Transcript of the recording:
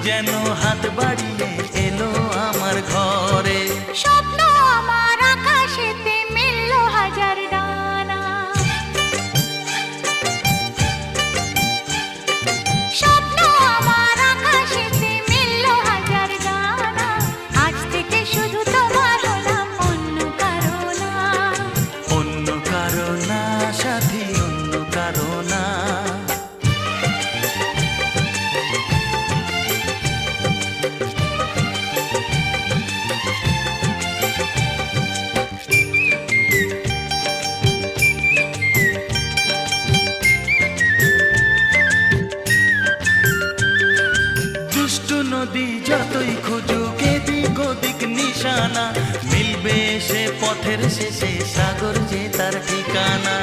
যেন হাত বাড়িয়ে এলো আমার ঘরে। স্বপ্ন আমার আকাশেতে মিলল হাজার ডানা, স্বপ্ন আমার আকাশেতে মিলল হাজার ডানা। আজ থেকে শুধু তোমার হলাম, অন্য কারো না। অন্য কারো না সাথী, অন্য কারো না। নদী যতই খুঁজুক এদিক ওদিক নিশানা, মিলবে সে পথের শেষে সাগর যে তার ঠিকানা।